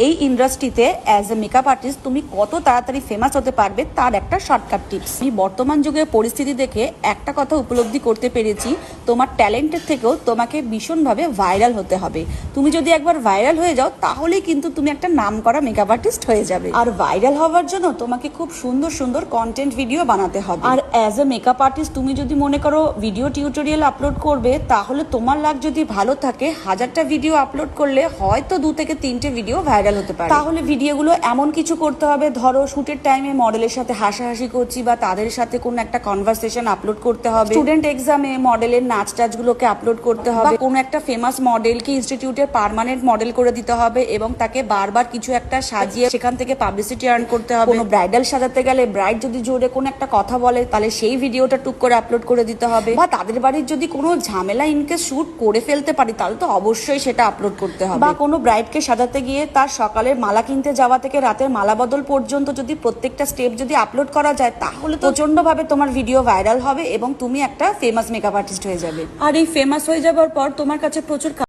এই ইন্ডাস্ট্রিতে as a makeup artist তুমি কত তাড়াতাড়ি ফেমাস হতে পারবে তার একটা শর্টকাট টিপস। আমি বর্তমান যুগের পরিস্থিতি দেখে একটা কথা উপলব্ধি করতে পেরেছি, তোমার ট্যালেন্টের থেকেও তোমাকে ভীষণভাবে ভাইরাল হতে হবে। তুমি যদি একবার ভাইরাল হয়ে যাও তাহলেই কিন্তু তুমি একটা নাম করা মেকআপ আর্টিস্ট হয়ে যাবে। আর ভাইরাল হওয়ার জন্য তোমাকে খুব সুন্দর সুন্দর কন্টেন্ট ভিডিও বানাতে হবে। আর অ্যাজ এ মেকআপ আর্টিস্ট তুমি যদি মনে করো ভিডিও টিউটোরিয়াল আপলোড করবে, তাহলে তোমার লাক যদি ভালো থাকে 1000টা ভিডিও আপলোড করলে হয়তো 2 থেকে 3টে ভিডিও ভাইরাল হতে পারে। তাহলে ভিডিওগুলো এমন কিছু করতে হবে, ধরো শুটের টাইমে মডেলের সাথে হাসাহাসি করছি বা তাদের সাথে কোনো একটা কনভারসেশন আপলোড করতে হবে, স্টুডেন্ট এক্সামে মডেলের নাচ টাচগুলোকে আপলোড করতে হবে, কোনো একটা ফেমাস মডেলকে ইনস্টিটিউটের পার্মানেন্ট মডেল করে দিতে হবে এবং তাকে বারবার কিছু একটা সাজিয়ে সেখান থেকে পাবলিসিটি আর্ন করতে হবে। কোনো ব্রাইডাল সাজাতে গেলে ব্রাইড যদি জোরে কোনো একটা কথা বলে তাহলে সেই ভিডিওটা টুক করে আপলোড করে দিতে হবে, বা তাদের বাড়ির যদি কোনো ঝামেলা ইনকেস শুট করে ফেলতে পারি তাহলে তো অবশ্যই সেটা আপলোড করতে হবে। বা কোনো ব্রাইডকে সাজাতে গিয়ে তার সকালের মালা কিনতে যাওয়া থেকে রাতের মালা বদল পর্যন্ত যদি প্রত্যেকটা স্টেপ যদি আপলোড করা যায় তাহলে তো প্রচন্ড ভাবে তোমার ভিডিও ভাইরাল হবে এবং তুমি একটা ফেমাস মেকআপ আর্টিস্ট হয়ে যাবে। আর এই ফেমাস হয়ে যাবার পর তোমার কাছে প্রচুর